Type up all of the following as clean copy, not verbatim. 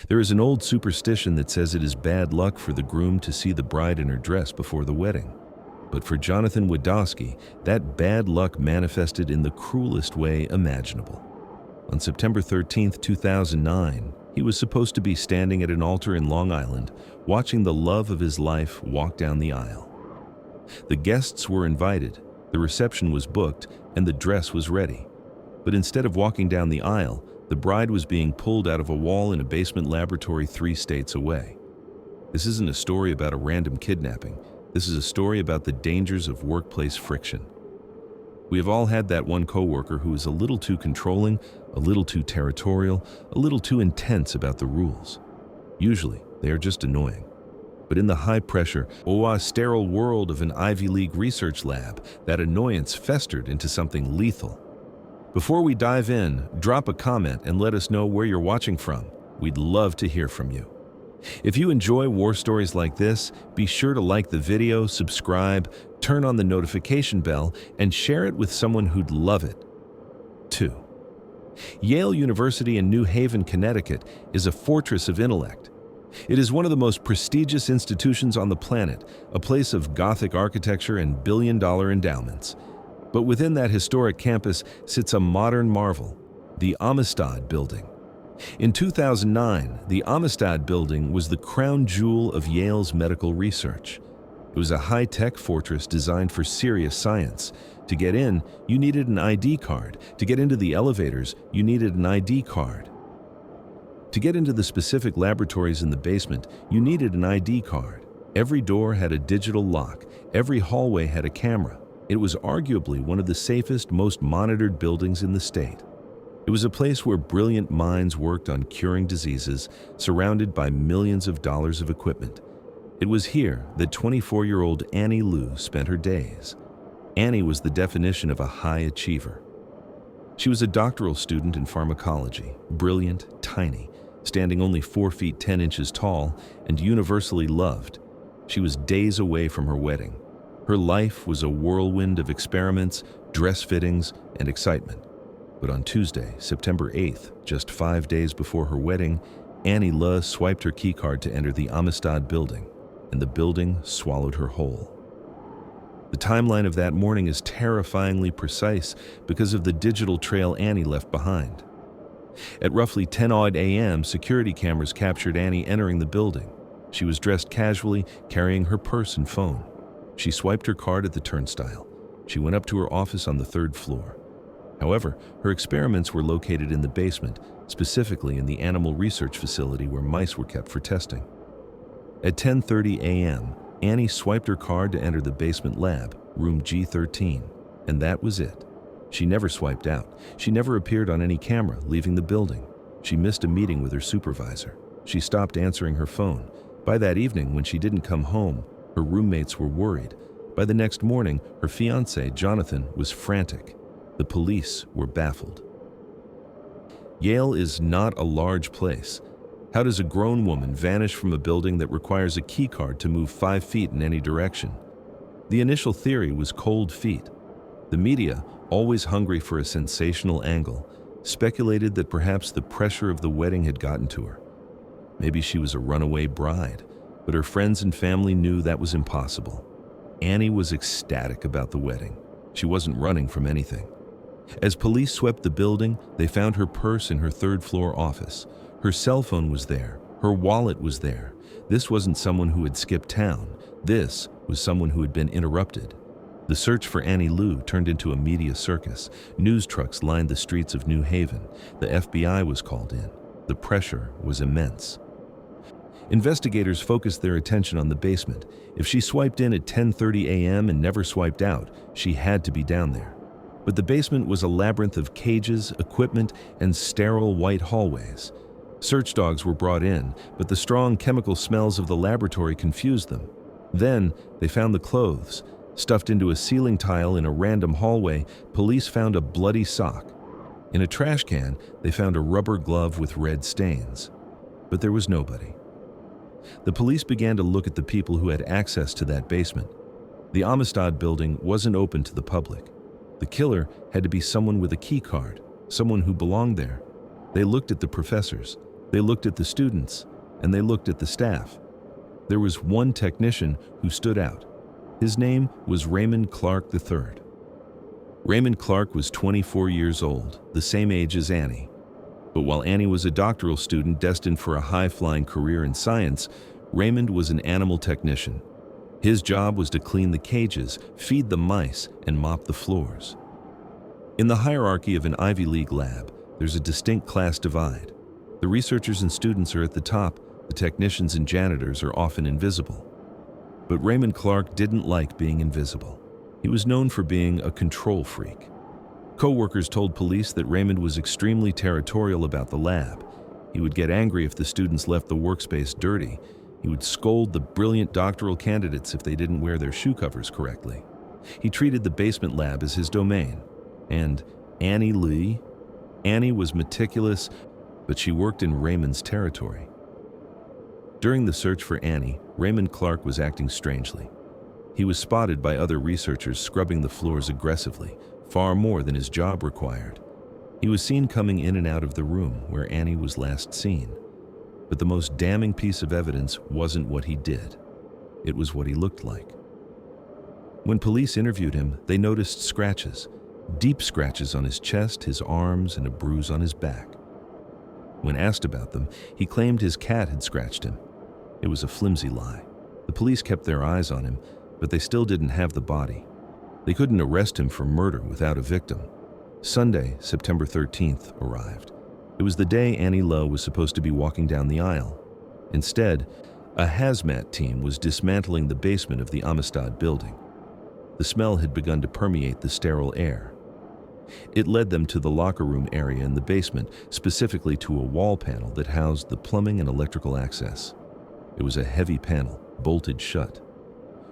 There is an old superstition that says it is bad luck for the groom to see the bride in her dress before the wedding. But for Jonathan Wadowski, that bad luck manifested in the cruelest way imaginable. On September 13, 2009, he was supposed to be standing at an altar in Long Island, watching the love of his life walk down the aisle. The guests were invited, the reception was booked, and the dress was ready. But instead of walking down the aisle, the bride was being pulled out of a wall in a basement laboratory 3 states away. This isn't a story about a random kidnapping. This is a story about the dangers of workplace friction. We have all had that one coworker who is a little too controlling, a little too territorial, a little too intense about the rules. Usually, they are just annoying. But in the high-pressure, sterile world of an Ivy League research lab, that annoyance festered into something lethal. Before we dive in, drop a comment and let us know where you're watching from. We'd love to hear from you. If you enjoy war stories like this, be sure to like the video, subscribe, turn on the notification bell, and share it with someone who'd love it, too. Yale University in New Haven, Connecticut, is a fortress of intellect. It is one of the most prestigious institutions on the planet, a place of Gothic architecture and billion-dollar endowments. But within that historic campus sits a modern marvel, the Amistad Building. In 2009, the Amistad Building was the crown jewel of Yale's medical research. It was a high-tech fortress designed for serious science. To get in, you needed an ID card. To get into the elevators, you needed an ID card. To get into the specific laboratories in the basement, you needed an ID card. Every door had a digital lock. Every hallway had a camera. It was arguably one of the safest, most monitored buildings in the state. It was a place where brilliant minds worked on curing diseases, surrounded by millions of dollars of equipment. It was here that 24-year-old Annie Lou spent her days. Annie was the definition of a high achiever. She was a doctoral student in pharmacology, brilliant, tiny, standing only 4 feet 10 inches tall, and universally loved. She was days away from her wedding. Her life was a whirlwind of experiments, dress fittings, and excitement. But on Tuesday, September 8th, just 5 days before her wedding, Annie Lou swiped her keycard to enter the Amistad Building, and the building swallowed her whole. The timeline of that morning is terrifyingly precise because of the digital trail Annie left behind. At roughly 10 a.m., security cameras captured Annie entering the building. She was dressed casually, carrying her purse and phone. She swiped her card at the turnstile. She went up to her office on the 3rd floor. However, her experiments were located in the basement, specifically in the animal research facility where mice were kept for testing. At 10:30 a.m., Annie swiped her card to enter the basement lab, room G13, and that was it. She never swiped out. She never appeared on any camera, leaving the building. She missed a meeting with her supervisor. She stopped answering her phone. By that evening, when she didn't come home, her roommates were worried. By the next morning, her fiancé, Jonathan, was frantic. The police were baffled. Yale is not a large place. How does a grown woman vanish from a building that requires a keycard to move 5 feet in any direction? The initial theory was cold feet. The media, always hungry for a sensational angle, speculated that perhaps the pressure of the wedding had gotten to her. Maybe she was a runaway bride, but her friends and family knew that was impossible. Annie was ecstatic about the wedding. She wasn't running from anything. As police swept the building, they found her purse in her 3rd-floor office. Her cell phone was there. Her wallet was there. This wasn't someone who had skipped town. This was someone who had been interrupted. The search for Annie Lou turned into a media circus. News trucks lined the streets of New Haven. The FBI was called in. The pressure was immense. Investigators focused their attention on the basement. If she swiped in at 10:30 a.m. and never swiped out, she had to be down there. But the basement was a labyrinth of cages, equipment, and sterile white hallways. Search dogs were brought in, but the strong chemical smells of the laboratory confused them. Then, they found the clothes. Stuffed into a ceiling tile in a random hallway, police found a bloody sock. In a trash can, they found a rubber glove with red stains. But there was nobody. The police began to look at the people who had access to that basement. The Amistad Building wasn't open to the public. The killer had to be someone with a key card, someone who belonged there. They looked at the professors. They looked at the students, and they looked at the staff. There was one technician who stood out. His name was Raymond Clark III. Raymond Clark was 24 years old, the same age as Annie. But while Annie was a doctoral student destined for a high-flying career in science, Raymond was an animal technician. His job was to clean the cages, feed the mice, and mop the floors. In the hierarchy of an Ivy League lab, there's a distinct class divide. The researchers and students are at the top, the technicians and janitors are often invisible. But Raymond Clark didn't like being invisible. He was known for being a control freak. Co-workers told police that Raymond was extremely territorial about the lab. He would get angry if the students left the workspace dirty. He would scold the brilliant doctoral candidates if they didn't wear their shoe covers correctly. He treated the basement lab as his domain. And Annie Lee? Annie was meticulous, but she worked in Raymond's territory. During the search for Annie, Raymond Clark was acting strangely. He was spotted by other researchers scrubbing the floors aggressively, far more than his job required. He was seen coming in and out of the room where Annie was last seen. But the most damning piece of evidence wasn't what he did. It was what he looked like. When police interviewed him, they noticed scratches, deep scratches on his chest, his arms, and a bruise on his back. When asked about them, he claimed his cat had scratched him. It was a flimsy lie. The police kept their eyes on him, but they still didn't have the body. They couldn't arrest him for murder without a victim. Sunday, September 13th, arrived. It was the day Annie Lowe was supposed to be walking down the aisle. Instead, a hazmat team was dismantling the basement of the Amistad building. The smell had begun to permeate the sterile air. It led them to the locker room area in the basement, specifically to a wall panel that housed the plumbing and electrical access. It was a heavy panel, bolted shut.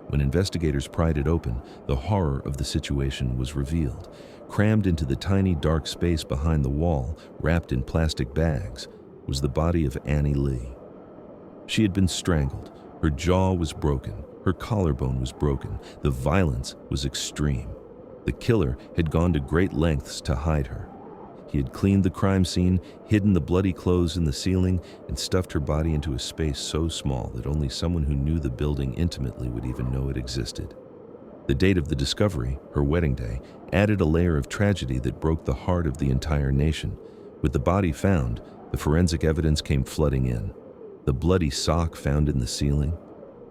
When investigators pried it open, the horror of the situation was revealed. Crammed into the tiny dark space behind the wall, wrapped in plastic bags, was the body of Annie Lee. She had been strangled. Her jaw was broken. Her collarbone was broken. The violence was extreme. The killer had gone to great lengths to hide her. He had cleaned the crime scene, hidden the bloody clothes in the ceiling, and stuffed her body into a space so small that only someone who knew the building intimately would even know it existed. The date of the discovery, her wedding day, added a layer of tragedy that broke the heart of the entire nation. With the body found, the forensic evidence came flooding in. The bloody sock found in the ceiling,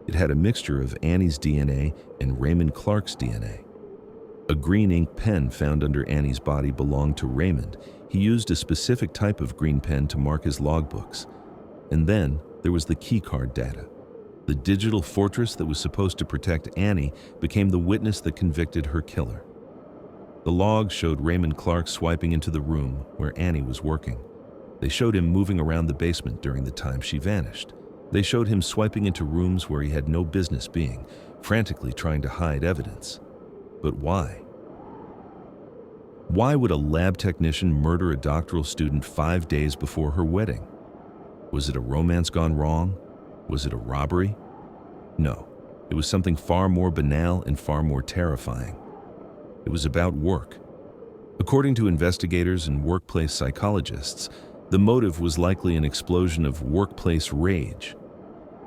it had a mixture of Annie's DNA and Raymond Clark's DNA. A green ink pen found under Annie's body belonged to Raymond. He used a specific type of green pen to mark his logbooks. And then there was the keycard data. The digital fortress that was supposed to protect Annie became the witness that convicted her killer. The logs showed Raymond Clark swiping into the room where Annie was working. They showed him moving around the basement during the time she vanished. They showed him swiping into rooms where he had no business being, frantically trying to hide evidence. But why? Why would a lab technician murder a doctoral student 5 days before her wedding? Was it a romance gone wrong? Was it a robbery? No, it was something far more banal and far more terrifying. It was about work. According to investigators and workplace psychologists, the motive was likely an explosion of workplace rage.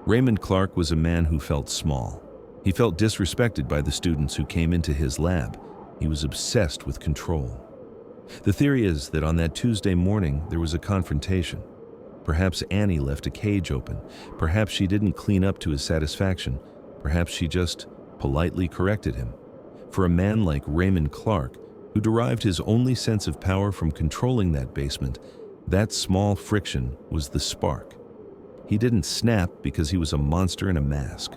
Raymond Clark was a man who felt small. He felt disrespected by the students who came into his lab. He was obsessed with control. The theory is that on that Tuesday morning, there was a confrontation. Perhaps Annie left a cage open. Perhaps she didn't clean up to his satisfaction. Perhaps she just politely corrected him. For a man like Raymond Clark, who derived his only sense of power from controlling that basement, that small friction was the spark. He didn't snap because he was a monster in a mask.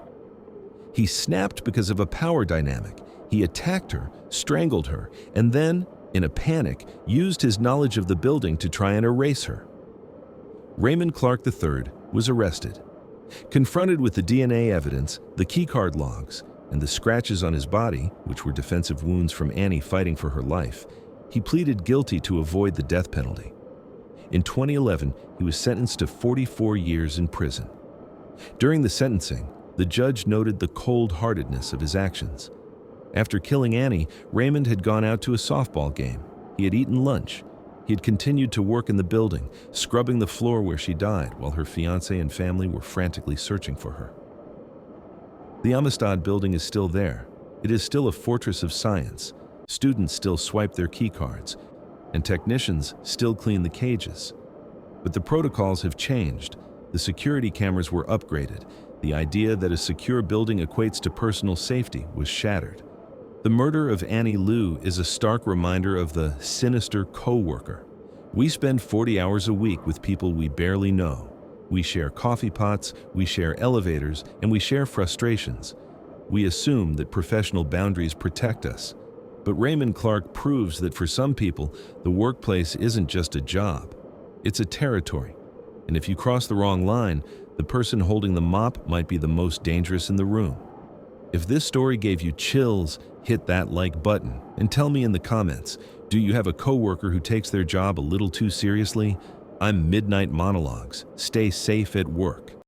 He snapped because of a power dynamic. He attacked her, strangled her, and then, in a panic, used his knowledge of the building to try and erase her. Raymond Clark III was arrested. Confronted with the DNA evidence, the keycard logs, and the scratches on his body, which were defensive wounds from Annie fighting for her life, he pleaded guilty to avoid the death penalty. In 2011, he was sentenced to 44 years in prison. During the sentencing, the judge noted the cold-heartedness of his actions. After killing Annie, Raymond had gone out to a softball game. He had eaten lunch. He He had continued to work in the building, scrubbing the floor where she died while her fiancé and family were frantically searching for her. The Amistad building is still there. It is still a fortress of science. Students still swipe their keycards, and technicians still clean the cages. But the protocols have changed. The security cameras were upgraded. The idea that a secure building equates to personal safety was shattered. The murder of Annie Liu is a stark reminder of the sinister co-worker. We spend 40 hours a week with people we barely know. We share coffee pots, we share elevators, and we share frustrations. We assume that professional boundaries protect us. But Raymond Clark proves that for some people, the workplace isn't just a job. It's a territory. And if you cross the wrong line, the person holding the mop might be the most dangerous in the room. If this story gave you chills, hit that like button and tell me in the comments, do you have a coworker who takes their job a little too seriously? I'm Midnight Monologues. Stay safe at work.